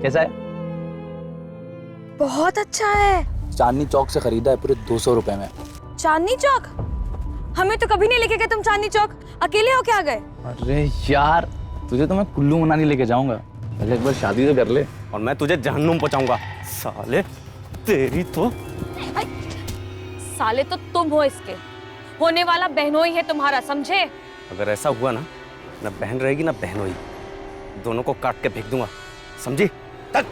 कैसा है? बहुत अच्छा है। चांदनी चौक से खरीदा है पूरे 200 रुपए में। चांदनी चौक? हमें तो कभी नहीं लेके गए तुम चांदनी चौक। अकेले हो क्या गए? अरे यार, तुझे तो मैं कुल्लू मनाली लेके जाऊंगा, पहले एक बार शादी तो कर ले। और मैं तुझे जहन्नुम पहुंचाऊंगा साले, तेरी तो। साले तो तुम हो, इसके होने वाला बहनोई है तुम्हारा, समझे? अगर ऐसा हुआ ना बहन रहेगी ना बहनोई, दोनों को काट के फेंक दूंगा, समझी? तक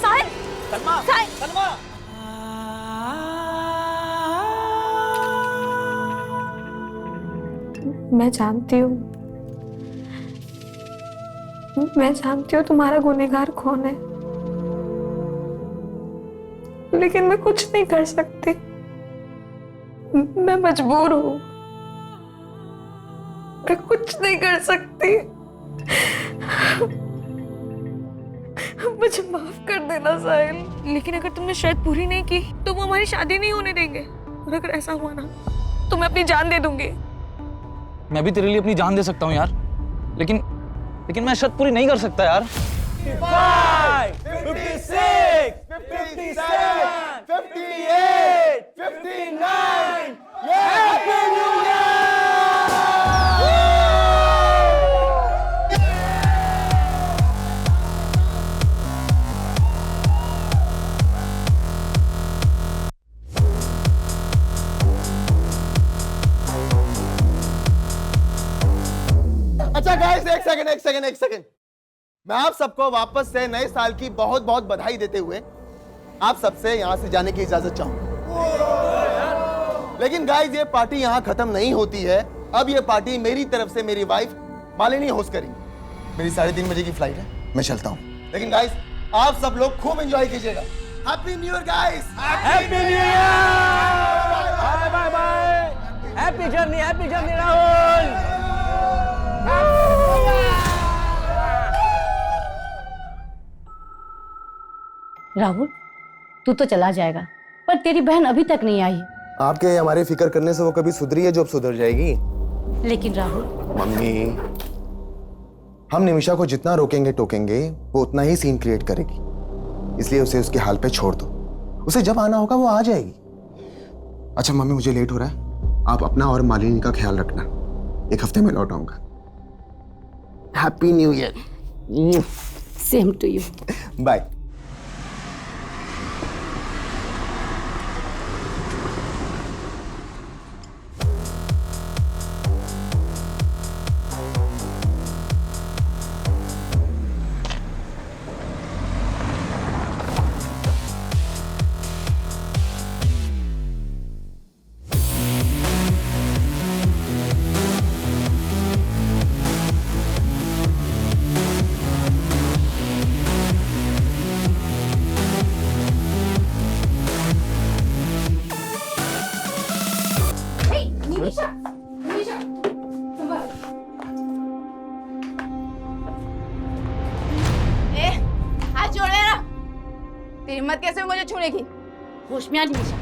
साहिल, साहिल। मैं जानती हूँ तुम्हारा गुनहगार कौन है, लेकिन मैं कुछ नहीं कर सकती। मैं मजबूर हूँ, मैं कुछ नहीं कर सकती। मुझे माफ कर देना साहिल। लेकिन अगर तुमने शर्त पूरी नहीं की तो वो हमारी शादी नहीं होने देंगे। और अगर ऐसा हुआ ना तो मैं अपनी जान दे दूंगी। मैं भी तेरे लिए अपनी जान दे सकता हूँ यार, लेकिन मैं शर्त पूरी नहीं कर सकता यार। 55, 56, 57, 58, 59, Happy New Year! अच्छा गाइस, एक सेकंड। मैं आप सबको वापस से नए साल की बहुत बहुत बधाई देते हुए आप सबसे यहां से जाने की इजाजत चाहूंगा। लेकिन गाइस, ये पार्टी यहां खत्म नहीं होती है। अब ये पार्टी मेरी तरफ से मेरी वाइफ मालिनी होस्ट करेंगी। मेरी 3:30 बजे की फ्लाइट है, मैं चलता हूं। लेकिन गाइस, आप सब लोग खूब एंजॉय कीजिएगा। Happy new year guys! Happy new year! Bye bye bye! Happy journey Rahul! Rahul, तू तो चला जाएगा, पर तेरी बहन अभी तक नहीं आई। आपके हमारे फिक्र करने से वो कभी सुधरी है जो अब सुधर जाएगी। लेकिन राहुल, मम्मी, हम निमिषा को जितना रोकेंगे टोकेंगे वो उतना ही सीन क्रिएट करेगी, इसलिए उसे उसके हाल पे छोड़ दो। उसे जब आना होगा वो आ जाएगी। अच्छा मम्मी, मुझे लेट हो रहा है, आप अपना और मालिनी का ख्याल रखना। 1 हफ्ते में लौट आऊंगा। Happy new year. Same to you. Bye. हिम्मत कैसे मुझे छूने की? होश में आ निमिषा,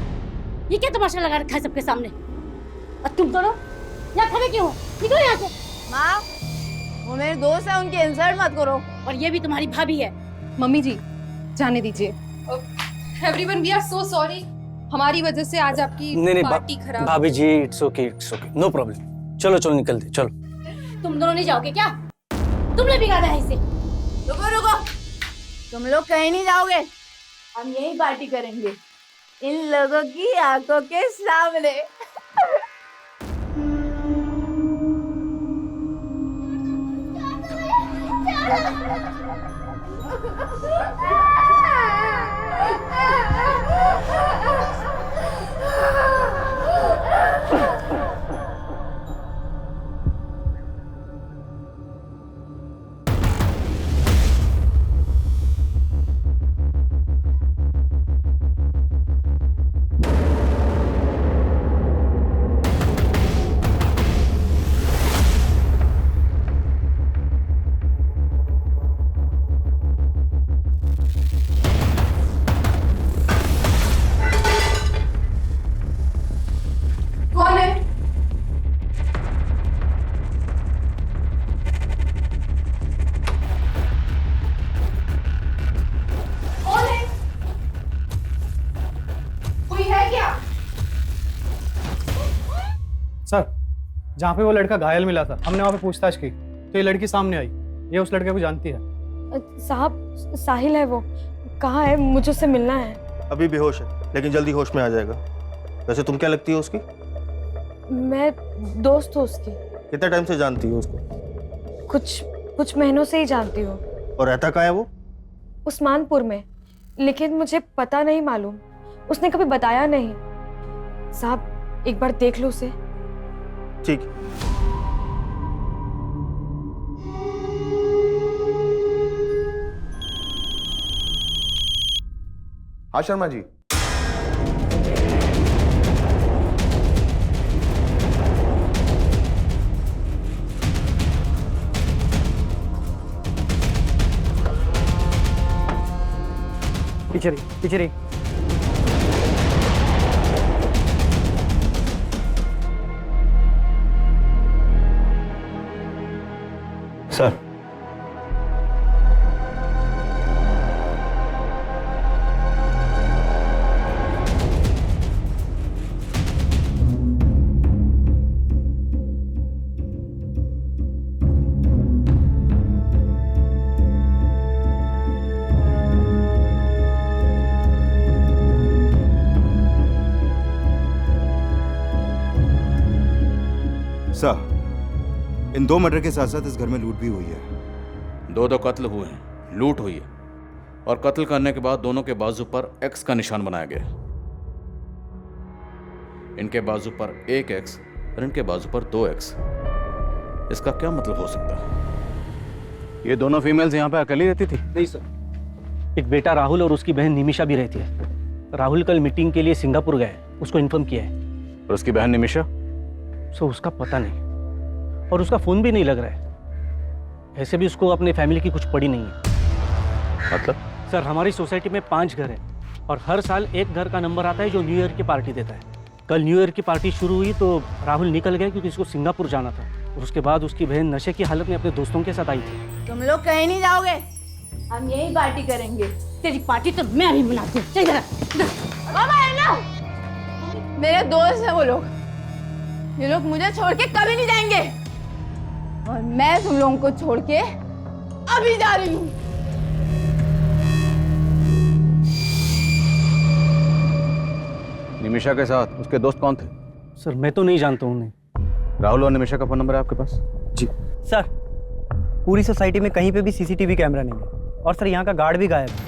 ये क्या तमाशा लगा रखा है सबके सामने? और तुम दोनों यहाँ खड़े क्यों हो? निकलो यहाँ से। माँ, वो मेरे दोस्त है, उनकी इंसल्ट मत करो। और ये भी तुम्हारी भाभी है। मम्मी जी, जाने दीजिए। Everyone, we are so sorry. हमारी वजह से आज आपकी पार्टी खराब। भाभी जी, इट्स ओके, नो प्रॉब्लम। चलो निकलते, चलो। तुम दोनों नहीं जाओगे क्या? तुमने बिगाड़ा है इसे। रुको, तुम लोग कहीं नहीं जाओगे, हम यही पार्टी करेंगे इन लोगों की आंखों के सामने। कोई है क्या? सर, जहाँ पे वो लड़का घायल मिला था हमने वहाँ पे पूछताछ की तो ये लड़की सामने आई। ये उस लड़के को जानती है। साहब साहिल है वो। कहाँ है? मुझे उससे मिलना है। अभी बेहोश है लेकिन जल्दी होश में आ जाएगा। वैसे तुम क्या लगती हो उसकी? मैं दोस्त हूँ उसकी। कितने टाइम से जानती हो उसको? कुछ महीनों से ही जानती हूँ। और रहता कहाँ है वो? उस्मानपुर में, लेकिन मुझे पता नहीं मालूम। उसने कभी बताया नहीं। साहब एक बार देख लो उसे। ठीक। हाँ शर्मा जी। पीछे रही। सर, सर, इन 2 मर्डर के साथ साथ इस घर में लूट भी हुई है। 2 कत्ल हुए हैं, लूट हुई है, और कत्ल करने के बाद दोनों के बाजू पर एक्स का निशान बनाया गया। इनके बाजू पर 1 एक्स और इनके बाजू पर 2 एक्स। इसका क्या मतलब हो सकता है? ये दोनों फीमेल्स यहाँ पे अकेली रहती थी? नहीं सर, एक बेटा राहुल और उसकी बहन निमिषा भी रहती है। राहुल कल मीटिंग के लिए सिंगापुर गए, उसको इन्फॉर्म किया है। और उसकी बहन निमिषा? सो उसका पता नहीं, और उसका फोन भी नहीं लग रहा है। ऐसे भी उसको अपने फैमिली की कुछ पड़ी नहीं है। मतलब? सर, हमारी सोसाइटी में 5 घर हैं और हर साल एक घर का नंबर आता है जो न्यू ईयर की पार्टी देता है। कल न्यू ईयर की पार्टी शुरू हुई तो राहुल निकल गया क्योंकि उसको सिंगापुर जाना था, और उसके बाद उसकी बहन नशे की हालत में अपने दोस्तों के साथ आई थी। तुम लोग कहीं नहीं जाओगे, हम यही पार्टी करेंगे। तेरी पार्टी तो मैं भी मनाती हूँ। चल इधर। बाबा है ना, मेरे दोस्त हैं वो लोग। ये लोग मुझे छोड़ के कभी नहीं जाएंगे, और मैं तुम लोगों को छोड़ के अभी जा रही हूँ। निमिषा के साथ उसके दोस्त कौन थे? सर, मैं तो नहीं जानता हूँ उन्हें। राहुल और निमिषा का फोन नंबर है आपके पास? जी सर, पूरी सोसाइटी में कहीं पे भी सीसीटीवी कैमरा नहीं है, और सर यहाँ का गार्ड भी गायब है।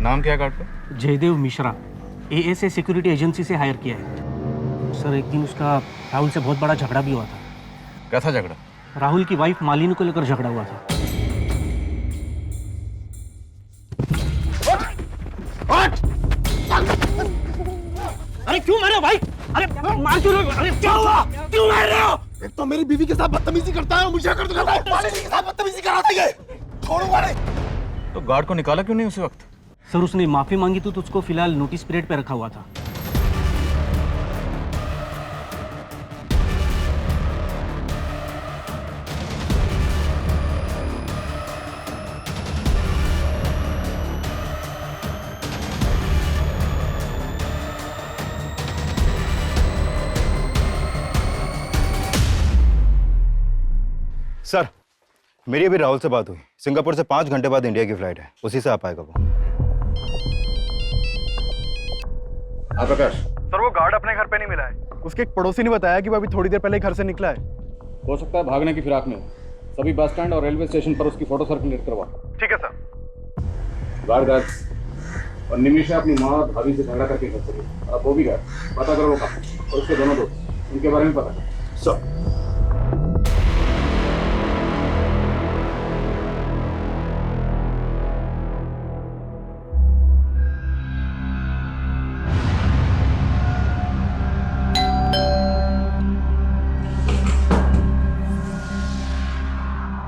नाम क्या गार्ड का? Jaydev Mishra, ASA security agency से हायर किया है। सर, एक दिन उसका राहुल से बहुत बड़ा झगड़ा भी हुआ था। कैसा झगड़ा? राहुल की वाइफ मालिनी को लेकर झगड़ा हुआ था। अरे क्यों मारे भाई? अरे मार क्यों रहे हो? अरे क्या हुआ? क्यों मार रहे हो? एक तो मेरी बीवी के साथ बदतमीजी करता है, मुझे कर दूंगा। मालिनी के साथ बदतमीजी कराता है। छोड़ूंगा नहीं। तो गार्ड को निकाला क्यों नहीं उसी वक्त? सर, उसने माफी मांगी तो उसको फिलहाल नोटिस पीरियड पे रखा हुआ था। सर, मेरी अभी राहुल से बात हुई। सिंगापुर से 5 घंटे बाद इंडिया की फ्लाइट है, उसी से आ पाएगा वो। प्रकाश सर, वो गार्ड अपने घर पे नहीं मिला है। उसके एक पड़ोसी ने बताया कि वो अभी थोड़ी देर पहले घर से निकला है। हो सकता है भागने की फिराक में। सभी बस स्टैंड और रेलवे स्टेशन पर उसकी फोटो सर्कुलेट करवा। ठीक है सर। गार्ड और निमिषा अपनी माँ और भाभी से झगड़ा करके घर चली। अब वो भी गए, पता करो वो कहाँ, और उसके दोनों दोस्त, उनके बारे में पता करो। सर,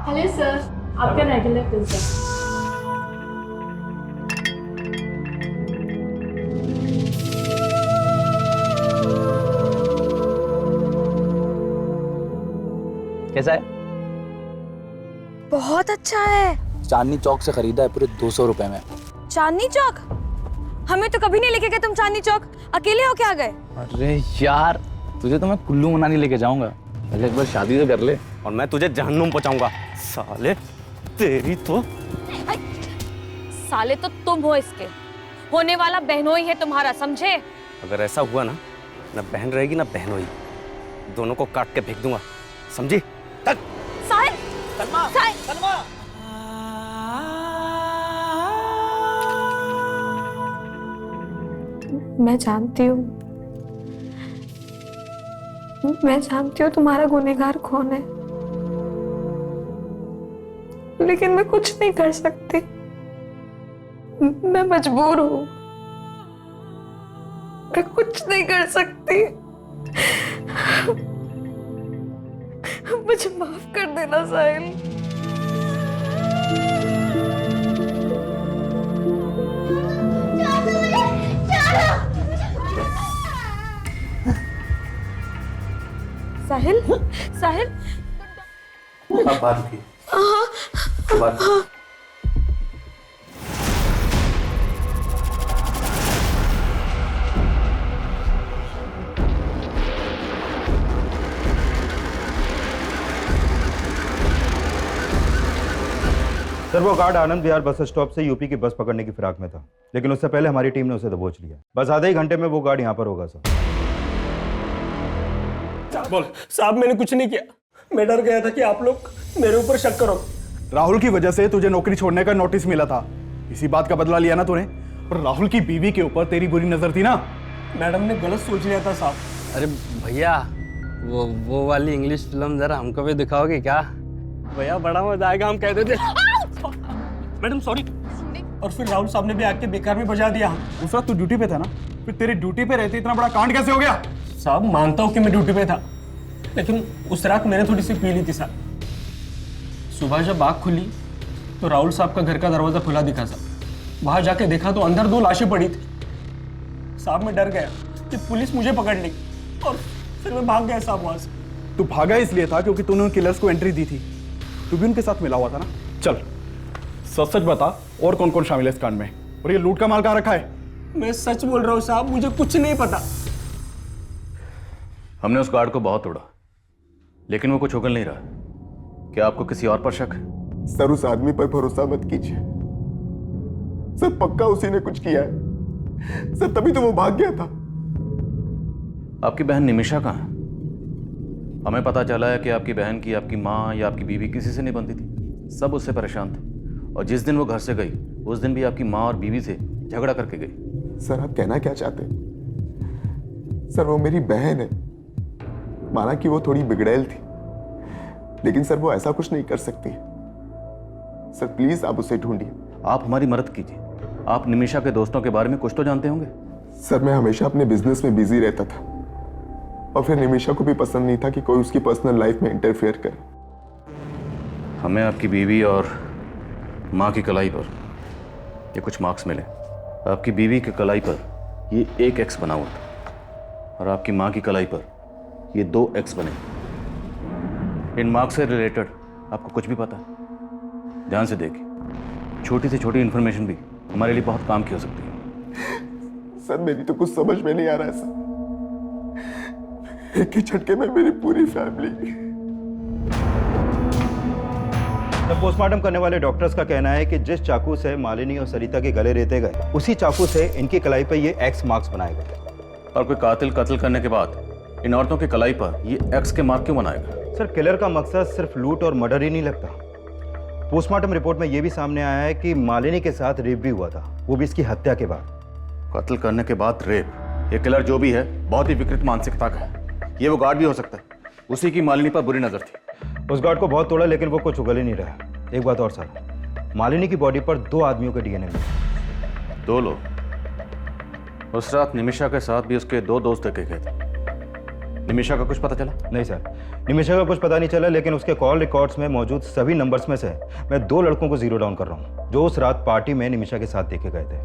हेलो सर, आपका रेगुलर पिज्जा। कैसा है? बहुत अच्छा है। चांदनी चौक से खरीदा है पूरे 200 रुपए में। चांदनी चौक? हमें तो कभी नहीं लेके गए तुम चांदनी चौक। अकेले हो क्या गए? अरे यार, तुझे तो मैं कुल्लू मनाली लेके जाऊंगा, पहले एक बार शादी तो कर ले। और मैं तुझे जहन्नुम पहुंचाऊंगा साले, तेरी तो। साले तो तुम हो, इसके होने वाला बहनोई है तुम्हारा, समझे? अगर ऐसा हुआ ना बहन रहेगी ना बहनोई, दोनों को काट के फेंक दूंगा, समझी? तक साहिल, साहिल, मैं जानती हूँ, तुम्हारा गुनहगार कौन है, लेकिन मैं कुछ नहीं कर सकती। मैं मजबूर हूँ, मैं कुछ नहीं कर सकती। मुझे माफ कर देना साहिल। साहिल, साहिल, अब बात की। बात की। सर वो guard Anand Vihar bus stop से यूपी की बस पकड़ने की फिराक में था, लेकिन उससे पहले हमारी टीम ने उसे दबोच लिया। बस आधे ही घंटे में वो गार्ड यहाँ पर होगा सर। बोल साहब, मैंने कुछ नहीं किया। मैं डर गया था कि आप लोग मेरे ऊपर शक करो। राहुल की वजह से तुझे नौकरी छोड़ने का नोटिस मिला था, इसी बात का बदला लिया ना तूने। पर राहुल की बीवी के ऊपर तेरी बुरी नजर थी ना। मैडम ने गलत सोच लिया था साहब। अरे भैया, वो वाली इंग्लिश फिल्म जरा हमको भी दिखाओगे क्या? भैया बड़ा मजा आएगा, हम कहते थे। Madam sorry. और फिर राहुल साहब ने भी आके बेकार में बजा दिया। दूसरा तू ड्यूटी पे था ना, फिर तेरी ड्यूटी पे रहते इतना बड़ा कांड कैसे हो गया? साहब मानता हूँ कि मैं ड्यूटी पे था, लेकिन उस रात मैंने थोड़ी सी पी ली थी साहब। सुबह जब आँख खुली तो राहुल साहब का घर का दरवाजा खुला दिखा साहब। वहां जाके देखा तो अंदर 2 लाशें पड़ी थी साहब। मैं डर गया कि पुलिस मुझे पकड़ ली और फिर मैं भाग गया साहब वहां से। तू भागा इसलिए था क्योंकि तूने उन किलर्स को एंट्री दी थी। तू भी उनके साथ मिला हुआ था ना। चल सच सच बता, और कौन कौन शामिल है इस कांड में, और ये लूट का माल कहाँ रखा है? मैं सच बोल रहा हूँ साहब, मुझे कुछ नहीं पता। हमने उस गार्ड को बहुत तोड़ा, लेकिन वो कुछ उगल नहीं रहा। क्या आपको किसी और पर शक है? सर उस आदमी पर भरोसा मत कीजिए सर, पक्का उसी ने कुछ किया है सर, तभी तो वो भाग गया था। आपकी बहन निमिषा कहाँ है? हमें पता चला है कि आपकी बहन की आपकी माँ या आपकी बीवी किसी से नहीं बनती थी, सब उससे परेशान थे। और जिस दिन वो घर से गई उस दिन भी आपकी माँ और बीवी से झगड़ा करके गई। सर आप कहना क्या चाहते हैं? सर वो मेरी बहन है, माना कि वो थोड़ी बिगड़ैल थी, लेकिन सर वो ऐसा कुछ नहीं कर सकती। सर प्लीज आप उसे ढूंढिए। आप हमारी मदद कीजिए। आप निमिषा के दोस्तों के बारे में कुछ तो जानते होंगे। सर मैं हमेशा अपने बिजनेस में बिजी रहता था, और फिर निमिषा को भी पसंद नहीं था कि कोई उसकी पर्सनल लाइफ में इंटरफेयर करे। हमें आपकी बीवी और माँ की कलाई पर ये कुछ मार्क्स मिले। आपकी बीवी की कलाई पर ये 1 X बना हुआ था, और आपकी माँ की कलाई पर ये 2 X बने। इन मार्क्स से रिलेटेड आपको कुछ भी पता है? ध्यान से देखिए, छोटी से छोटी इंफॉर्मेशन भी हमारे लिए बहुत काम की हो सकती है। सर मेरी तो कुछ समझ में नहीं आ रहा है सर, एक ही झटके में मेरी पूरी फैमिली। पोस्टमार्टम करने वाले डॉक्टर्स का कहना है कि जिस चाकू से मालिनी और सरिता के गले रेते गए, उसी चाकू से इनकी कलाई पर ये X मार्क्स बनाए गए। और कोई कातिल कत्ल करने के बाद इन औरतों की कलाई पर ये X के मार्क क्यों बनाएगा? सर किलर का मकसद सिर्फ लूट और मर्डर ही नहीं लगता। पोस्टमार्टम रिपोर्ट में यह भी सामने आया है कि मालिनी के साथ रेप भी हुआ था, वो भी इसकी हत्या के बाद। कत्ल करने के बाद रेप? ये किलर जो भी है बहुत ही विकृत मानसिकता का है। ये वो गार्ड भी हो सकता है, उसी की मालिनी पर बुरी नजर थी। उस गार्ड को बहुत तोड़ा, लेकिन वो कुछ उगल ही नहीं रहा। एक बात और सर, मालिनी की बॉडी पर 2 आदमियों के डीएनए मिले। 2 लोग? उस रात निमिषा के साथ भी उसके 2 दोस्त देखे गए थे। निमिषा का कुछ पता चला? नहीं सर, निमिषा का कुछ पता नहीं चला, लेकिन उसके कॉल रिकॉर्ड्स में मौजूद सभी नंबर्स में से मैं 2 लड़कों को जीरो डाउन कर रहा हूँ, जो उस रात पार्टी में निमिषा के साथ देखे गए थे।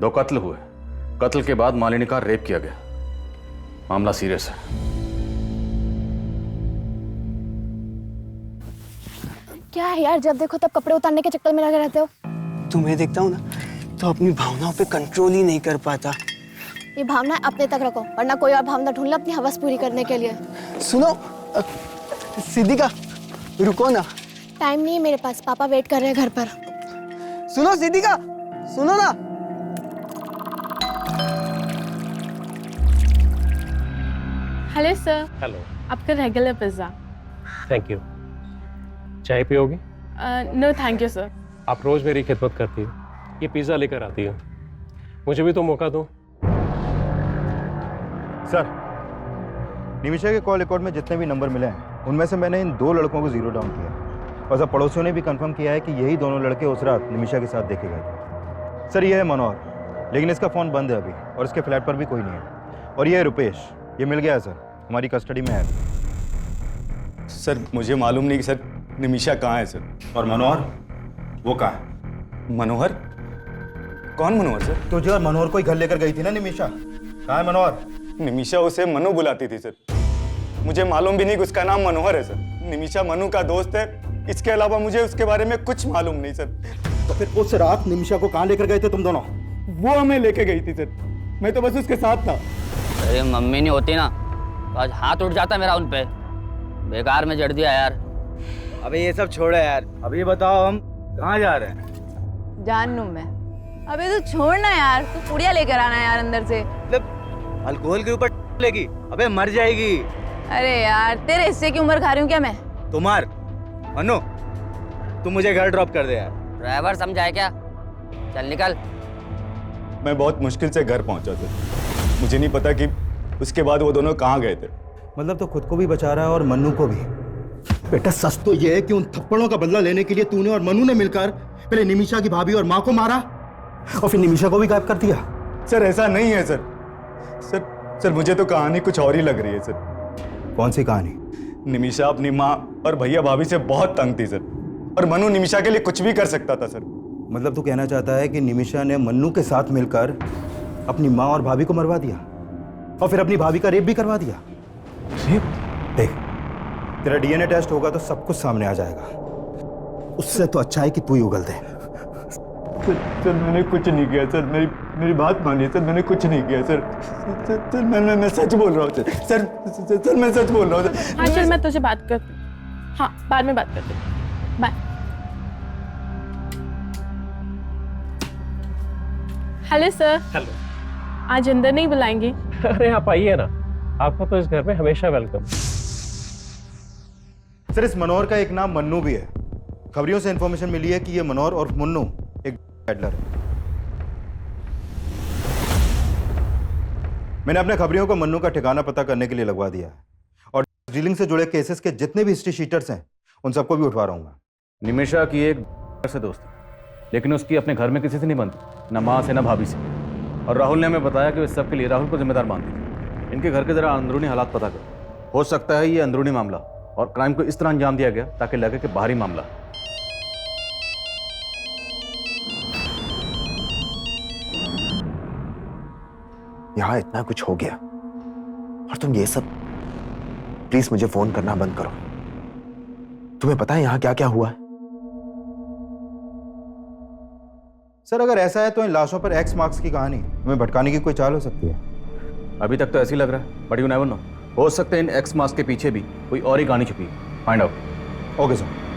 2 कत्ल हुए, कत्ल के बाद मालिनी का रेप किया गया। मामला सीरियस है। क्या है यार, जब देखो तब कपड़े उतारने के चक्कर में लगे रहते हो। तुम्हें देखता हूँ ना तो अपनी भावनाओं पे कंट्रोल ही नहीं कर पाता। ये भावना अपने तक रखो, वरना कोई और भावना ढूंढ लो अपनी हवस पूरी करने के लिए। सुनो सिद्धिका, रुको ना। टाइम नहीं है मेरे पास, पापा वेट कर रहे हैं घर पर। सुनो सिद्धिका, सुनो ना। Hello sir. हेलो। आपका रेगुलर पिज्ज़ा। Thank you. चाय पियोगी? No thank you sir. आप रोज मेरी खिदमत करती हो, ये पिज़्ज़ा लेकर आती हो, मुझे भी तो मौका दो। सर, निमिषा के कॉल रिकॉर्ड में जितने भी नंबर मिले हैं उनमें से मैंने इन 2 लड़कों को जीरो डाउन किया और सब पड़ोसियों ने भी कंफर्म किया है कि यही दोनों लड़के उस रात निमिषा के साथ देखे गए थे। सर, ये है मनोहर, लेकिन इसका फ़ोन बंद है अभी और इसके फ्लैट पर भी कोई नहीं है। और ये है रुपेश, ये मिल गया है सर, हमारी कस्टडी में है। सर मुझे मालूम नहीं कि सर निमिषा कहाँ है सर। और मनोहर, वो कहाँ है? मनोहर? कौन मनोहर सर? तुझे और मनोहर को ही घर लेकर गई थी ना निमिषा, कहाँ है मनोहर? निमिषा उसे मनु बुलाती थी सर, मुझे मालूम भी नहीं कि उसका नाम मनोहर है सर। निमिषा मनु का दोस्त है, इसके अलावा मुझे उसके बारे में कुछ मालूम नहीं सर। तो फिर उस रात निमिषा को कहाँ लेकर गए थे तुम दोनों? वो हमें लेके गई थी सर, मैं तो बस उसके साथ था। अरे मम्मी नहीं होती ना तो आज हाथ उठ जाता मेरा उन पे, बेकार में जड़ दिया यार। अबे ये सब छोड़ो यार, अब ये बताओ हम कहाँ जा रहे हैं? जान लूं मैं। अबे तू छोड़ना यार, तू पुड़िया लेकर आना यार अंदर से। अल्कोहल के ऊपर लेगी, अबे मर जाएगी। अरे यार, तेरे हिस्से की उम्र खा रही हूँ क्या मैं? तुम्हार अनु, तुम मुझे घर ड्रॉप कर दे यार। ड्राइवर समझाए क्या? चल निकल। मैं बहुत मुश्किल से घर पहुंचा सर, मुझे नहीं पता कि उसके बाद वो दोनों कहाँ गए थे। मतलब तो खुद को भी बचा रहा है और मन्नू को भी। बेटा सच तो ये है कि उन थप्पड़ों का बदला लेने के लिए तूने और मन्नू ने मिलकर पहले निमिषा की भाभी और माँ को मारा और फिर निमिषा को भी गायब कर दिया। सर ऐसा नहीं है सर। सर मुझे तो कहानी कुछ और ही लग रही है सर। कौन सी कहानी? निमिषा अपनी माँ और भैया भाभी से बहुत तंग थी सर, और मनु निमिषा के लिए कुछ भी कर सकता था सर। मतलब तू कहना चाहता है कि निमिषा ने मन्नू के साथ मिलकर अपनी माँ और भाभी को मरवा दिया और फिर अपनी भाभी का रेप भी करवा दिया? रेप? देख, तेरा डीएनए टेस्ट होगा तो सब कुछ सामने आ जाएगा। उससे तो अच्छा है कि तू ही उगल दे। सर मैंने कुछ नहीं किया सर, मेरी बात मानिए सर, मैंने कुछ नहीं किया सर। सर मैं सच बोल रहा हूँ सर। सर मैं सच बोल रहा हूँ सर। हाँ चल, मैं तुझे बात करती हूँ। हाँ बाद में बात करती हूँ, बाय। Hello sir. हेलो। आज अंदर नहीं बुलाएंगे? अरे आप आइए ना, आपका तो इस घर में हमेशा वेलकम। सर इस मनोहर का एक नाम मन्नू भी है। खबरियों से इंफॉर्मेशन मिली है कि ये मनोहर और मुन्नू एक हैडलर है। मैंने अपने खबरियों को मन्नू का ठिकाना पता करने के लिए लगवा दिया है और डीलिंग से जुड़े केसेस के जितने भी हिस्ट्री शीटर्स हैं उन सबको भी उठवा रहा हूँ। निमिषा की एक से दोस्त है, लेकिन उसकी अपने घर में किसी से नहीं बनती, ना माँ से ना भाभी से। और राहुल ने हमें बताया कि इस सब के लिए राहुल को जिम्मेदार मानती थी। इनके घर के जरा अंदरूनी हालात पता करो, हो सकता है ये अंदरूनी मामला और क्राइम को इस तरह अंजाम दिया गया ताकि लगे कि बाहरी मामला। यहां इतना कुछ हो गया और तुम ये सब, प्लीज मुझे फोन करना बंद करो। तुम्हें पता है यहां क्या क्या हुआ है? सर अगर ऐसा है तो इन लाशों पर एक्स मार्क्स की कहानी हमें भटकाने की कोई चाल हो सकती है। अभी तक तो ऐसे ही लग रहा है, बट यू नेवर नो, हो सकता है इन एक्स मार्क्स के पीछे भी कोई और ही कहानी छुपी है। Find out. Okay sir.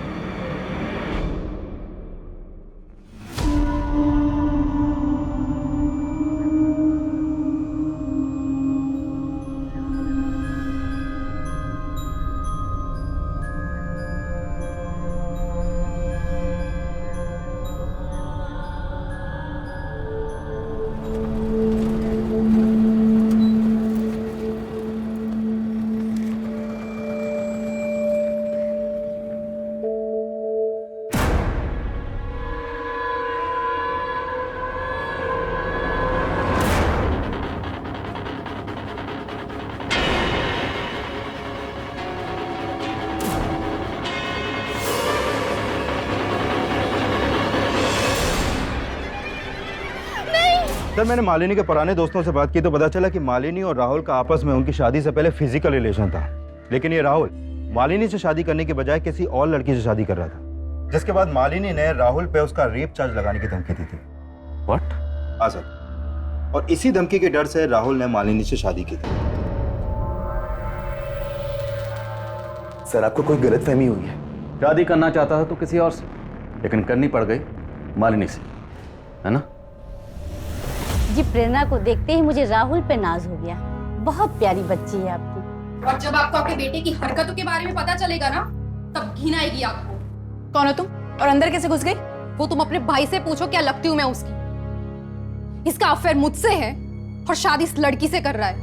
Sir मैंने मालिनी के पुराने दोस्तों से बात की तो पता चला कि मालिनी और राहुल का आपस में उनकी शादी से पहले फिजिकल रिलेशन था, लेकिन ये राहुल मालिनी से शादी करने के बजाय किसी और लड़की से शादी कर रहा था। जिसके बाद मालिनी ने राहुल पे उसका रेप चार्ज लगाने की धमकी दी थी। व्हाट? हाँ सर, और इसी धमकी के डर से राहुल ने मालिनी से शादी की थी। सर आपको कोई गलतफहमी हुई है। शादी करना चाहता था तो किसी और से, लेकिन करनी पड़ गई मालिनी से, है ना? जी प्रेरणा को देखते ही मुझे राहुल पे नाज हो गया। बहुत प्यारी बच्ची है आपकी। और जब आपको आपके बेटे की हरकतों के बारे में पता चलेगा ना, तब घिन आएगी आपको। कौन हो तुम और अंदर कैसे घुस गई? वो तुम अपने भाई से पूछो, क्या लगती हूँ मैं उसकी। इसका अफेयर मुझसे है और शादी इस लड़की से कर रहा है।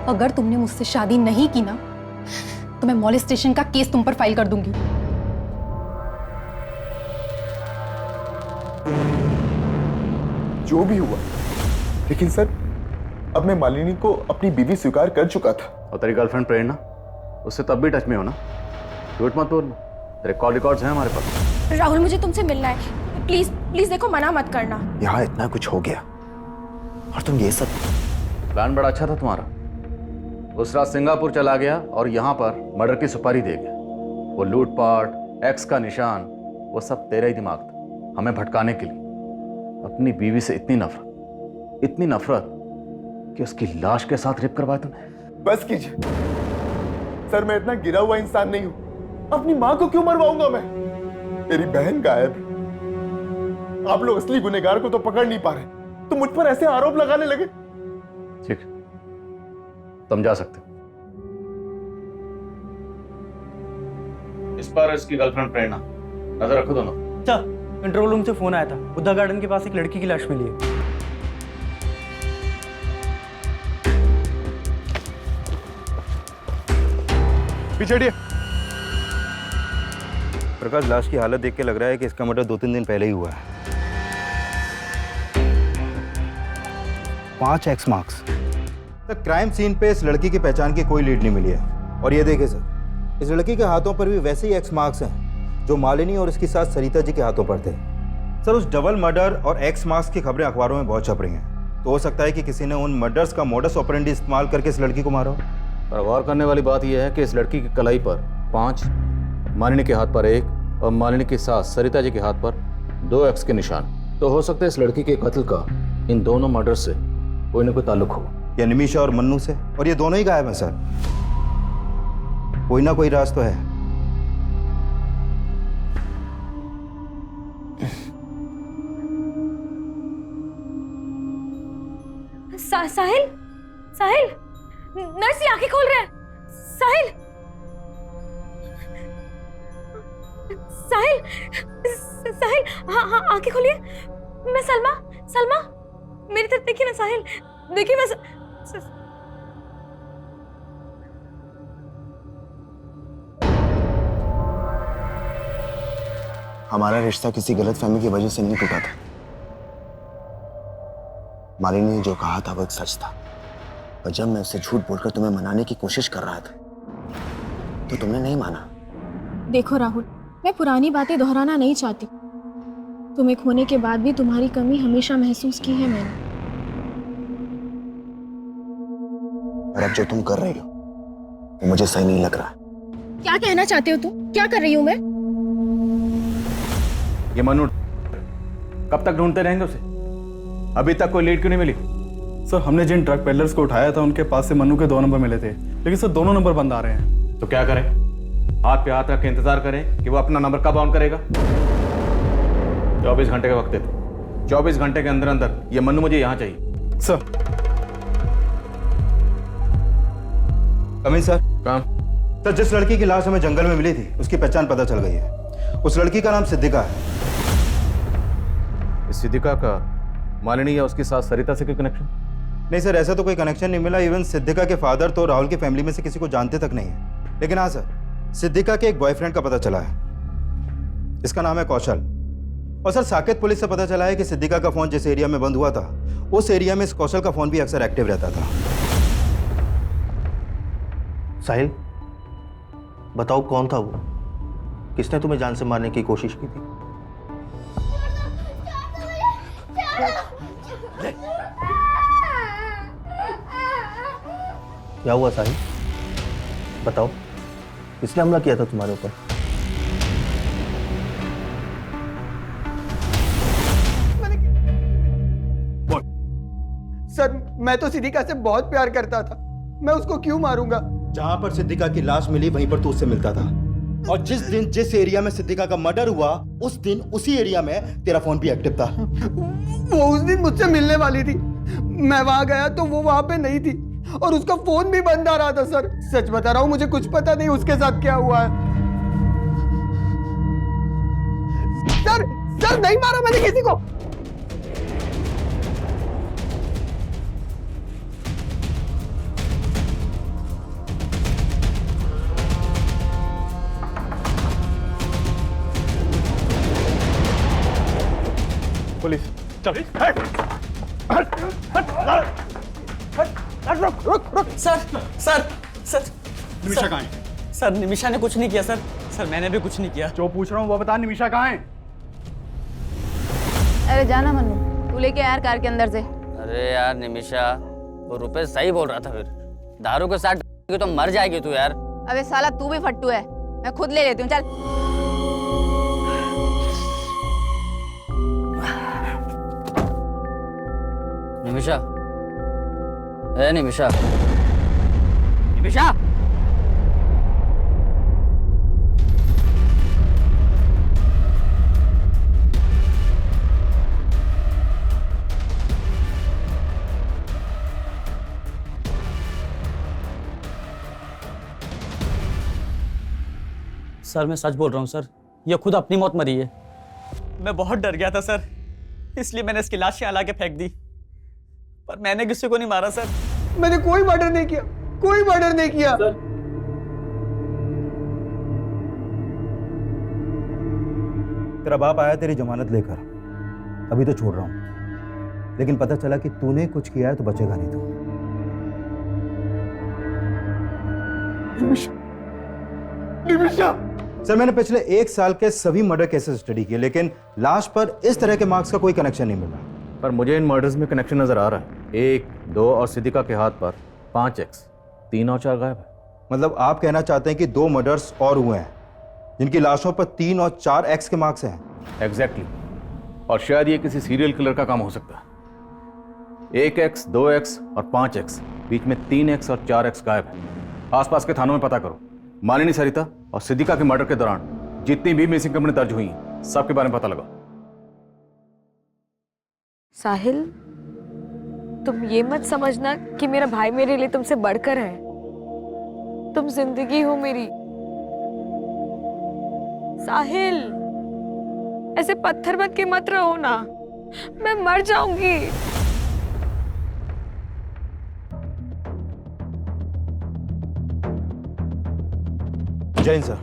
अगर तुमने मुझसे शादी नहीं की ना, तो मैं मॉलेस्टेशन का केस तुम पर फाइल कर दूंगी। जो भी हुआ, लेकिन सर अब मैं मालिनी को अपनी बीवी स्वीकार कर चुका था। और तेरी गर्लफ्रेंड प्रेरणा, उससे तब भी टच में हो ना? झूठ मत बोलना, तेरे कॉल रिकॉर्ड्स हैं हमारे पास। राहुल मुझे तुमसे मिलना है, प्लीज प्लीज देखो, मना मत करना। यहाँ इतना कुछ हो गया और तुम ये सब। प्लान बड़ा अच्छा था तुम्हारा। उस रात सिंगापुर चला गया और यहाँ पर मर्डर की सुपारी दे गया। वो लूटपाट, एक्स का निशान, वो सब तेरा ही दिमाग था, हमें भटकाने के लिए। अपनी बीवी से इतनी नफरत कि उसकी लाश के साथ रेप करवाया तुमने। बस कीजिए सर, मैं इतना गिरा हुआ इंसान नहीं हूं। अपनी मां को क्यों मरवाऊंगा मैं? मेरी बहन गायब है। आप लोग असली गुनहगार को तो पकड़ नहीं पा रहे, तो मुझ पर ऐसे आरोप लगाने लगे। ठीक, तुम जा सकते। इस पर इसकी गर्लफ्रेंड प्रेरणा, नजर रखो दोनों। अच्छा, कंट्रोल रूम से फोन आया था, बुद्धा गार्डन के पास एक लड़की की लाश मिली है। पीछे हटिए। प्रकाश, लाश की हालत देख के लग रहा है कि इसका मर्डर 2-3 दिन पहले ही हुआ है। 5 एक्स मार्क्स। क्राइम सीन पे इस लड़की की पहचान की कोई लीड नहीं मिली है। और ये देखिए सर, इस लड़की के हाथों पर भी वैसे ही एक्स मार्क्स हैं जो मालिनी और इसकी साथ सरिता जी के हाथों पर थे। सर, उस डबल मर्डर और एक्स मार्क्स की खबरें अखबारों में बहुत छप रही हैं, तो हो सकता है कि किसी ने उन मर्डर्स का मोडस ऑपरेंडी इस्तेमाल करके इस लड़की को मारा हो। पर गौर करने वाली बात यह है कि इस लड़की की कलाई पर 5, मालिनी के हाथ पर 1 और मालिनी की सास सरिता जी के हाथ पर 2 एक्स के निशान। तो हो सकता है इस लड़की के कत्ल का इन दोनों मर्डर से कोई ना कोई ताल्लुक हो, या निमिषा और मन्नू से। और ये दोनों ही गायब हैं सर। कोई ना कोई राज तो है। साहिल, साहिल, नर्स ये आंखें खोल रहे हैं। साहिल, साहिल, साहिल, हाँ हाँ आंखें खोलिए। मैं सलमा, सलमा, मेरी तरफ देखिए ना साहिल, देखिए मैं हमारा रिश्ता किसी गलतफहमी की वजह से नहीं टूटा था। मालिनी ने जो कहा था वो एक सच था, और जब मैं उससे झूठ बोलकर तुम्हें मनाने की कोशिश कर रहा था तो तुमने नहीं माना। देखो राहुल, मैं पुरानी बातें दोहराना नहीं चाहती। तुम्हें खोने के बाद भी तुम्हारी कमी हमेशा महसूस की है मैंने। और अब जो तुम कर रही हो वो मुझे सही नहीं लग रहा। क्या कहना चाहते हो तुम? क्या कर रही हूँ मैं? ये मनु कब तक ढूंढते रहेंगे उसे? अभी तक कोई लीड क्यों नहीं मिली? सर, हमने जिन ड्रग पेडलर्स को उठाया था उनके पास से मनु के 2 नंबर मिले थे, लेकिन सर दोनों नंबर बंद आ रहे हैं। तो क्या करें? हाथ पे हाथ रख के इंतजार करें कि वो अपना नंबर कब ऑन करेगा? 24 घंटे का वक्त देते। 24 घंटे के अंदर अंदर ये मनु मुझे यहाँ चाहिए। सर। Coming sir. काम। सर, जिस लड़की की लाश हमें जंगल में मिली थी उसकी पहचान पता चल गई है। उस लड़की का नाम सिद्धिका है। इस सिद्धिका का मालिनी या उसकी सास सरिता से कोई कनेक्शन? नहीं सर, ऐसा तो कोई कनेक्शन नहीं मिला। इवन सिद्धिका के फादर तो राहुल की फैमिली में से किसी को जानते तक नहीं है। लेकिन हाँ सर, सिद्धिका के एक बॉयफ्रेंड का पता चला है। इसका नाम है कौशल। और सर, साकेत पुलिस से पता चला है कि सिद्धिका का फोन जिस एरिया में बंद हुआ था उस एरिया में इस कौशल का फोन भी अक्सर एक्टिव रहता था। साहिल, बताओ कौन था वो? किसने तुम्हें जान से मारने की कोशिश की थी? क्या हुआ साहिल? बताओ, किसने हमला किया था तुम्हारे ऊपर? सर मैं तो सिद्दीका से बहुत प्यार करता था, मैं उसको क्यों मारूंगा? जहां पर सिद्दीका की लाश मिली वहीं पर तू उससे मिलता था, और जिस दिन जिस एरिया में सिद्दीका का मर्डर हुआ उस दिन उसी एरिया में तेरा फोन भी एक्टिव था। वो उस दिन मुझसे मिलने वाली थी, मैं वहां गया तो वो वहां पे नहीं थी और उसका फोन भी बंद आ रहा था। सर सच बता रहा हूं, मुझे कुछ पता नहीं उसके साथ क्या हुआ है। सर नहीं मारा मैंने किसी को। पुलिस चल। रुक सर। निमिषा कहाँ है? सर निमिषा ने कुछ नहीं किया सर। सर मैंने भी कुछ नहीं किया। जो पूछ रहा हूँ वो बता, निमिषा कहाँ है? अरे जाना मन्नू, तू लेके यार कार के अंदर से। अरे यार निमिषा, वो रुपेश सही बोल रहा था। फिर दारू के साथ तो मर जाएगी तू यार। अबे साला तू भी फट्टू है, मैं खुद ले लेती हूँ, चल। निमिषा, ए निमिषा, निमिषा, सर मैं सच बोल रहा हूँ सर, ये खुद अपनी मौत मरी है। मैं बहुत डर गया था सर, इसलिए मैंने इसकी लाश यहाँ ला के फेंक दी, पर मैंने किसी को नहीं मारा सर। मैंने कोई मर्डर नहीं किया, कोई मर्डर नहीं किया। तेरा बाप आया तेरी जमानत लेकर, अभी तो छोड़ रहा हूं, लेकिन पता चला कि तूने कुछ किया है तो बचेगा नहीं तू। निमिषा। सर मैंने पिछले 1 साल के सभी मर्डर केसेस स्टडी किए, लेकिन लाश पर इस तरह के मार्क्स का कोई कनेक्शन नहीं मिल रहा। पर मुझे इन मर्डर्स में कनेक्शन नजर आ रहा है। 1, 2 और सिद्दीका के हाथ पर 5x, 3 और 4 गायब है। मतलब आप कहना चाहते हैं कि 2 मर्डर्स और हुए हैं जिनकी लाशों पर 3 और 4 एक्स के मार्क्स हैं? एग्जैक्टली। और शायद ये किसी सीरियल किलर का काम हो सकता है। 1x, 2x और 5x, बीच में 3x और 4x गायब है। आसपास के थानों में पता करो। मालिनी, सरिता और सिद्दीका के मर्डर के दौरान जितनी भी मिसिंग कंप्लेंट दर्ज हुई हैं, सबके बारे में पता लगाओ। साहिल, तुम ये मत समझना कि मेरा भाई मेरे लिए तुमसे बढ़कर है। तुम जिंदगी हो मेरी। साहिल, ऐसे पत्थर बन के मत रहो ना, मैं मर जाऊंगी। जैन सर।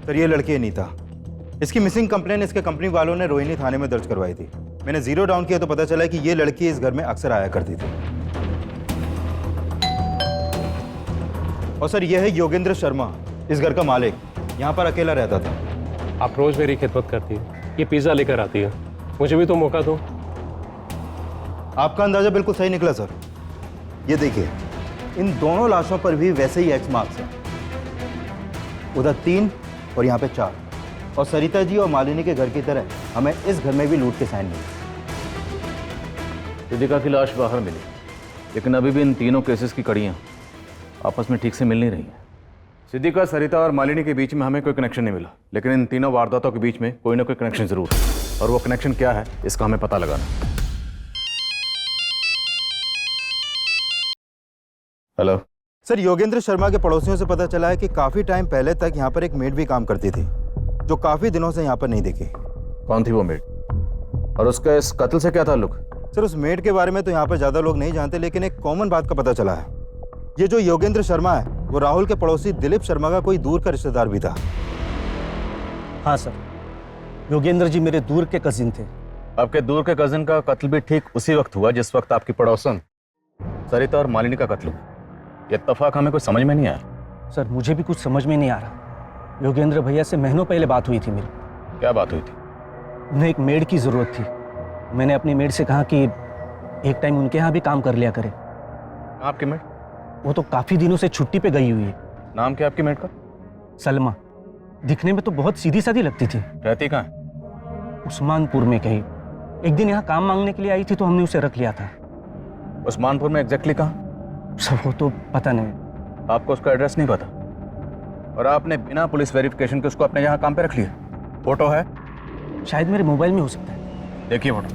सर ये लड़की नीता, इसकी मिसिंग कंप्लेंट इसके कंपनी वालों ने रोहिणी थाने में दर्ज करवाई थी। मैंने जीरो डाउन किया तो पता चला कि ये लड़की इस घर में अक्सर आया करती थी। और सर ये है योगेंद्र शर्मा, इस घर का मालिक, यहाँ पर अकेला रहता था। आप रोज मेरी खिदमत करती है, ये पिज्जा लेकर आती है, मुझे भी तो मौका दो। आपका अंदाजा बिल्कुल सही निकला सर। ये देखिए, इन दोनों लाशों पर भी वैसे ही एक्स मार्क्स हैं। उधर 3 और यहाँ पे 4। और सरिता जी और मालिनी के घर की तरह हमें इस घर में भी लूट के साइन मिले। सिद्दीका की लाश बाहर मिली, लेकिन अभी भी इन तीनों केसेस की कड़ियाँ आपस में ठीक से मिल नहीं रही हैं। सिद्दीका, सरिता और मालिनी के बीच में हमें कोई कनेक्शन नहीं मिला, लेकिन इन तीनों वारदातों के बीच में कोई ना कोई कनेक्शन जरूर है, और वो कनेक्शन क्या है इसका हमें पता लगाना। हेलो सर, योगेंद्र शर्मा के पड़ोसियों से पता चला है कि काफी टाइम पहले तक यहाँ पर एक मेड भी काम करती थी, जो काफी दिनों से यहाँ पर नहीं दिखी। कौन थी वो मेड, और उसका इस कत्ल से क्या ताल्लुक? सर उस मेड के बारे में तो यहाँ पर ज्यादा लोग नहीं जानते, लेकिन एक कॉमन बात का पता चला है। ये जो योगेंद्र शर्मा है वो राहुल के पड़ोसी दिलीप शर्मा का कोई दूर का रिश्तेदार भी था। हाँ सर, योगेंद्र जी मेरे दूर के कजिन थे। आपके दूर के कजिन का कत्ल भी ठीक उसी वक्त हुआ जिस वक्त आपकी पड़ोसन सरिता और मालिनी का कत्ल हुआ। ये इत्तेफाक हमें कुछ समझ में नहीं आया। सर मुझे भी कुछ समझ में नहीं आ रहा। योगेंद्र भैया से महीनों पहले बात हुई थी मेरी। क्या बात हुई थी? उन्हें एक मेड की जरूरत थी। मैंने अपनी मेड से कहा कि एक टाइम उनके यहाँ भी काम कर लिया करे। आपकी मेड? वो तो काफी दिनों से छुट्टी पे गई हुई है। नाम क्या आपकी मेड का? सलमा। दिखने में तो बहुत सीधी सादी लगती थी। रहती कहाँ है? उस्मानपुर में कहीं। एक दिन यहाँ काम मांगने के लिए आई थी तो हमने उसे रख लिया था। उस्मानपुर में एग्जैक्टली कहाँ? सब वो तो पता नहीं। आपको उसका एड्रेस नहीं पता और आपने बिना पुलिस वेरिफिकेशन के उसको अपने यहाँ काम पे रख लिया? फोटो है? शायद मेरे मोबाइल में हो सकता है। देखिए फोटो।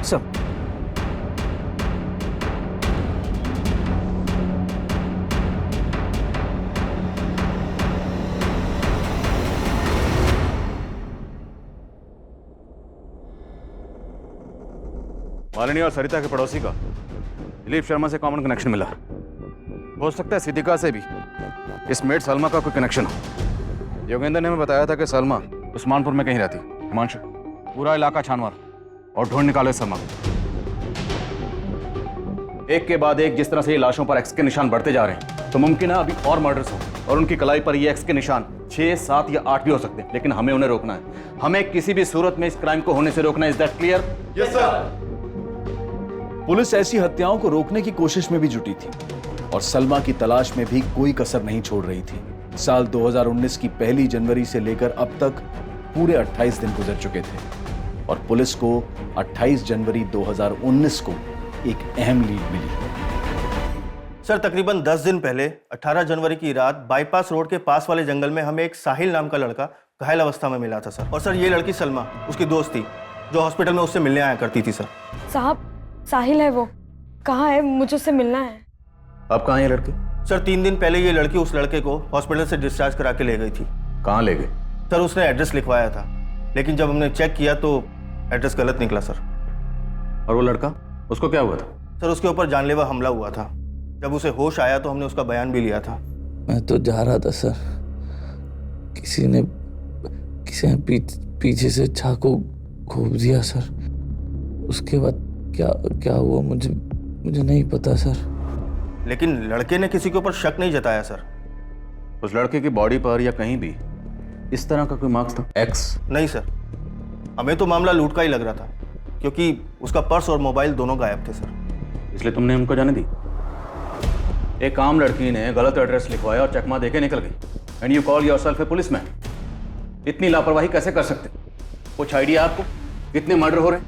सब मालिनी और सरिता के पड़ोसी का दिलीप शर्मा से कॉमन कनेक्शन मिला। हो सकता है सिद्धिका से भी इस मेड सलमा का कोई कनेक्शन हो। योगेंद्र ने हमें बताया था कि सलमा उस्मानपुर में कहीं रहती। हिमांशु, पूरा इलाका छान मार और ढूंढ निकालो सलमा को। एक के बाद एक जिस तरह से ये लाशों पर एक्स के निशान बढ़ते जा रहे हैं तो मुमकिन है अभी और मर्डर्स हो और उनकी कलाई पर ये एक्स के निशान 6, 7 या 8 भी हो सकते हैं, लेकिन हमें उन्हें रोकना है। हमें किसी भी सूरत में इस क्राइम को होने से रोकना है। Is that clear? Yes sir. Police ऐसी हत्याओं को रोकने की कोशिश में भी जुटी थी और सलमा की तलाश में भी कोई कसर नहीं छोड़ रही थी। साल 2019 की 1 जनवरी से लेकर अब तक पूरे 28 दिन गुजर चुके थे और पुलिस को 28 जनवरी 2019 को एक अहम लीड मिली। सर, तकरीबन 10 दिन पहले 18 जनवरी की रात बाईपास रोड के पास वाले जंगल में हमें एक साहिल नाम का लड़का घायल अवस्था में मिला था सर। और सर, ये लड़की सलमा उसकी दोस्त थी जो हॉस्पिटल में उससे मिलने आया करती थी सर। साहब, साहिल है वो। कहाँ है? मुझे उससे मिलना है। अब कहाँ है लड़की? सर, 3 दिन पहले ये लड़की उस लड़के को हॉस्पिटल से डिस्चार्ज करा के ले गई थी। कहाँ ले गई? सर, उसने एड्रेस लिखवाया था लेकिन जब हमने चेक किया तो एड्रेस गलत निकला सर। और वो लड़का, उसको क्या हुआ था? सर, उसके ऊपर जानलेवा हमला हुआ था। जब उसे होश आया तो हमने उसका बयान भी लिया था। मैं तो जा रहा था सर, किसी ने पीछे से चाकू घोंप दिया सर। उसके बाद क्या हुआ मुझे नहीं पता सर। लेकिन लड़के ने किसी के ऊपर शक नहीं जताया सर। उस लड़के की बॉडी पर या कहीं भी इस तरह का कोई मार्क्स था? एक्स? नहीं सर, हमें तो मामला लूट का ही लग रहा था क्योंकि उसका पर्स और मोबाइल दोनों गायब थे सर। इसलिए तुमने उनको जाने दी? एक आम लड़की ने गलत एड्रेस लिखवाया और चकमा देके निकल गई and you call yourself A policeman. इतनी लापरवाही कैसे कर सकते? कुछ आइडिया आपको? कितने मर्डर हो रहे हैं?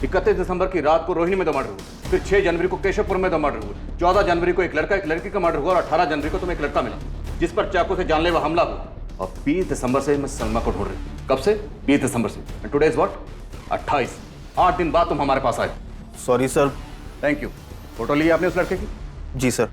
31 दिसंबर की रात को रोहिणी में 2 मर्डर हुए, फिर 6 जनवरी को केशवपुर में 2 मर्डर हुए, 14 जनवरी को एक लड़की का मर्डर हुआ और 18 जनवरी को तुम्हें एक लड़का मिला जिस पर चाकू से जानलेवा हमला हुआ। और 20 दिसंबर से मैं सलमा को ढूंढ रही हूँ। कब से? 20 दिसंबर से। And today is what? 28। 8 दिन बाद तुम हमारे पास आए। Sorry sir. Thank you. Photo ली आपने उस लड़के की? जी सर।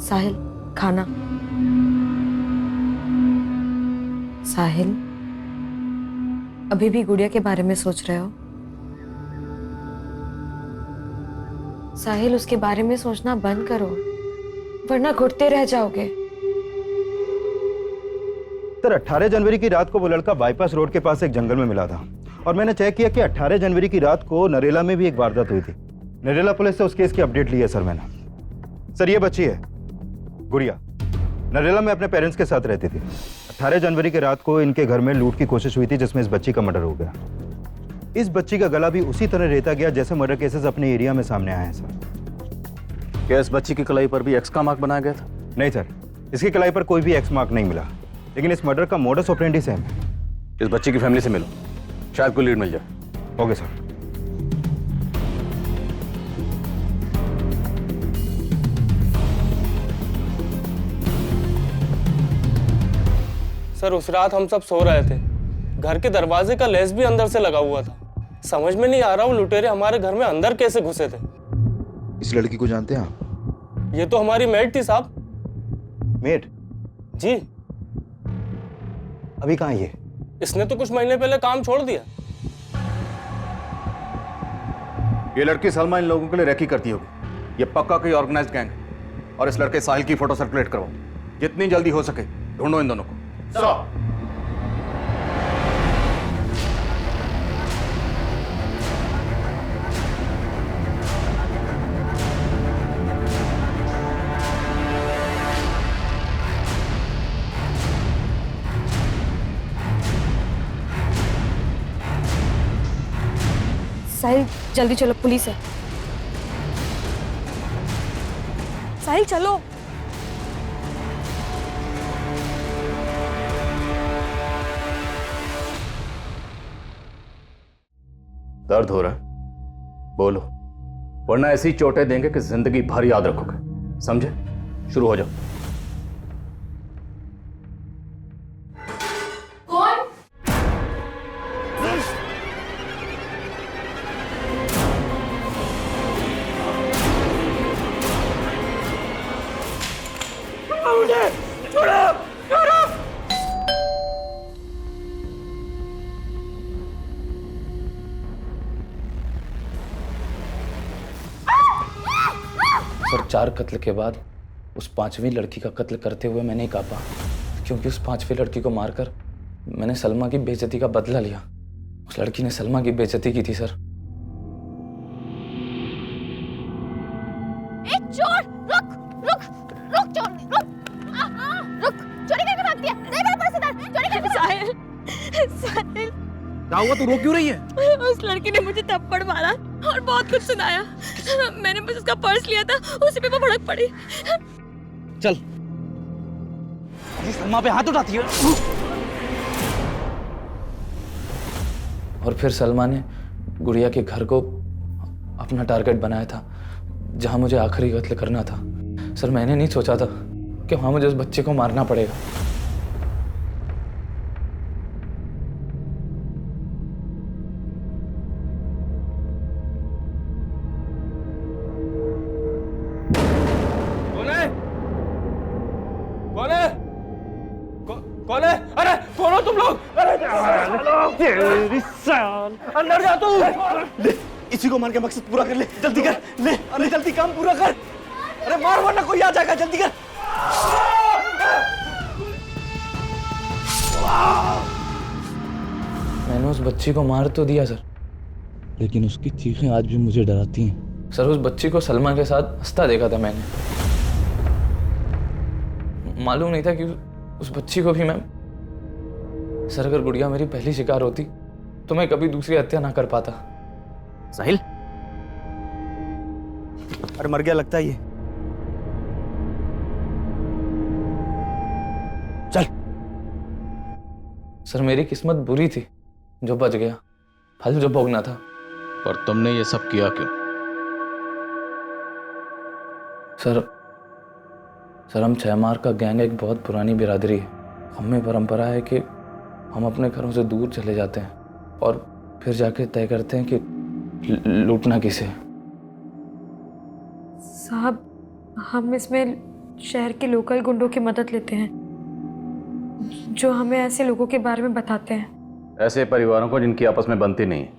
साहिल, खाना। साहिल, अभी भी गुड़िया के बारे में सोच रहे हो? साहिल, उसके बारे में सोचना बंद करो वरना घुटते रह जाओगे। सर, 18 जनवरी की रात को वो लड़का बाईपास रोड के पास एक जंगल में मिला था और मैंने चेक किया कि 18 जनवरी की रात को नरेला में भी एक वारदात हुई थी। नरेला पुलिस से उस केस की अपडेट ली है सर मैंने। सर, ये बच्ची है गुड़िया, नरेला में अपने पेरेंट्स के साथ रहती थी। 18 जनवरी की रात को इनके घर में लूट की कोशिश हुई थी जिसमें इस बच्ची का मर्डर हो गया। इस बच्ची का गला भी उसी तरह रेता गया जैसे मर्डर केसेस अपने एरिया में सामने आए हैं सर। क्या इस बच्ची की कलाई पर भी एक्स का मार्क बनाया गया था? नहीं सर, इसकी कलाई पर कोई भी एक्स मार्क नहीं मिला, लेकिन इस मर्डर का मोडस ऑपरेंडी सेम है। इस बच्ची की फैमिली से मिलो, शायद कोई लीड मिल जाए। Okay sir. सर, उस रात हम सब सो रहे थे। घर के दरवाजे का लेस भी अंदर से लगा हुआ था। समझ में नहीं आ रहा वो लुटेरे हमारे घर में अंदर कैसे घुसे थे। इस लड़की को जानते हैं आप? ये तो हमारी मेड थी साहब। मेड? जी। अभी कहाँ है ये? इसने तो कुछ महीने पहले काम छोड़ दिया। ये लड़की सलमा इन लोगों के लिए रैकी करती होगी। ये पक्का कोई ऑर्गेनाइज्ड गैंग है। और इस लड़के साहिल की फोटो सर्कुलेट करवाओ, जितनी जल्दी हो सके ढूंढो इन दोनों को। साहिल जल्दी चलो, पुलिस है। साहिल चलो। दर्द हो रहा है? बोलो, वरना ऐसी चोटें देंगे कि जिंदगी भर याद रखोगे। समझे? शुरू हो जाओ। कौन? मुझे छोड़ो, छोड़ो। सर 4 कत्ल के बाद उस 5वीं लड़की का कत्ल करते हुए मैं नहीं कांपा, क्योंकि उस 5वीं लड़की को मारकर मैंने सलमा की बेइज्जती का बदला लिया। उस लड़की ने सलमा की बेइज्जती की थी सर। चोर, रुक रुक रुक, चोर रुक, रुक, चोरी करके भागती है। नहीं मेरे पर्स इधर, चोरी करके। साहिल, साहिल क्या हुआ? तू रो क्यों रही है? उस लड़की ने मुझे थप्पड़ मारा और बहुत कुछ सुनाया। मैंने बस उसका पर्स लिया था, उसी पे वो भड़क पड़ी। चल, सलमा पे हाथ उठाती है। और फिर सलमा ने गुड़िया के घर को अपना टारगेट बनाया था, जहां मुझे आखिरी कत्ल करना था। सर मैंने नहीं सोचा था कि वहां मुझे उस बच्चे को मारना पड़ेगा। कौन है? अरे कौन हो तुम लोग? अरे अंदर जा तू। ले, इसी को मार के मकसद पूरा कर ले, जल्दी कर। ले, अरे जल्दी काम पूरा कर। अरे मार वरना कोई आ जाएगा, जल्दी कर। मैंने उस बच्ची को मार तो दिया सर, लेकिन उसकी चीखें आज भी मुझे डराती हैं। सर उस बच्ची को सलमा के साथ हंसता देखा था मैंने। मालूम नहीं था कि उस बच्ची को भी मैं। सर अगर गुड़िया मेरी पहली शिकार होती तो मैं कभी दूसरी हत्या ना कर पाता। साहिल, अरे मर गया लगता है ये। चल। सर मेरी किस्मत बुरी थी जो बच गया, फल जो भोगना था। पर तुमने ये सब किया क्यों? सर हम छैमार का गैंग एक बहुत पुरानी बिरादरी है। हमें परंपरा है कि हम अपने घरों से दूर चले जाते हैं और फिर जाके तय करते हैं कि लूटना किसे। साहब हम इसमें शहर के लोकल गुंडों की मदद लेते हैं, जो हमें ऐसे लोगों के बारे में बताते हैं। ऐसे परिवारों को जिनकी आपस में बनती नहीं है,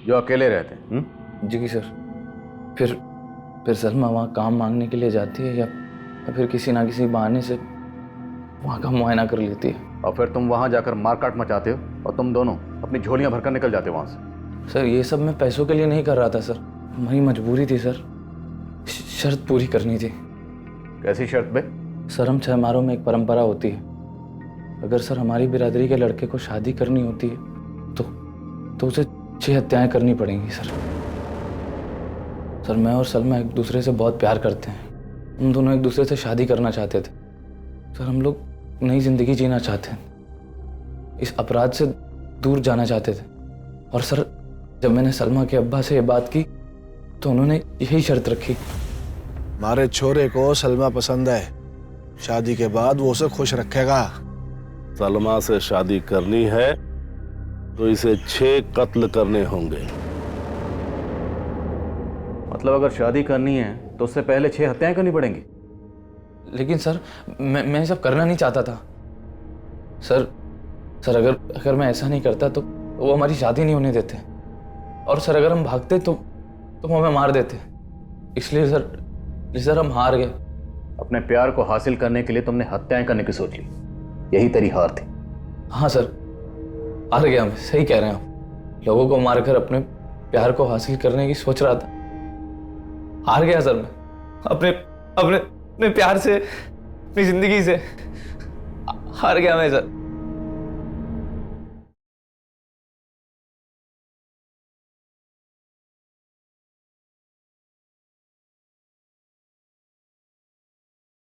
जो अकेले रहते हैं। जी सर। फिर सलमा वहाँ काम मांगने के लिए जाती है या फिर किसी ना किसी बहाने से वहाँ का मुआयना कर लेती है। और फिर तुम वहाँ जाकर मारकाट मचाते हो और तुम दोनों अपनी झोलियाँ भरकर निकल जाते हो वहाँ से। सर ये सब मैं पैसों के लिए नहीं कर रहा था सर, हमारी मजबूरी थी सर, शर्त पूरी करनी थी। कैसी शर्त बे? सर हम छैमारों में एक परंपरा होती है, अगर सर हमारी बिरादरी के लड़के को शादी करनी होती है तो उसे 6 हत्याएं करनी पड़ेंगी सर। सर मैं और सलमा एक दूसरे से बहुत प्यार करते हैं, हम दोनों एक दूसरे से शादी करना चाहते थे। सर हम लोग नई जिंदगी जीना चाहते हैं, इस अपराध से दूर जाना चाहते थे। और सर जब मैंने सलमा के अब्बा से ये बात की तो उन्होंने यही शर्त रखी। हमारे छोरे को सलमा पसंद है, शादी के बाद वो उसे खुश रखेगा। सलमा से शादी करनी है तो इसे 6 कत्ल करने होंगे। मतलब अगर शादी करनी है तो उससे पहले 6 हत्याएं करनी पड़ेंगी? लेकिन सर मैं सब करना नहीं चाहता था सर अगर मैं ऐसा नहीं करता तो वो हमारी शादी नहीं होने देते, और सर अगर हम भागते तो वो हमें मार देते। इसलिए सर हम हार गए। अपने प्यार को हासिल करने के लिए तुमने हत्याएं करने की सोच ली, यही तेरी हार थी। हाँ सर हार गया मैं, सही कह रहे हैं आप। लोगों को मारकर अपने प्यार को हासिल करने की सोच रहा था, हार गया सर मैं। अपने प्यार से, अपनी जिंदगी से हार गया मैं सर।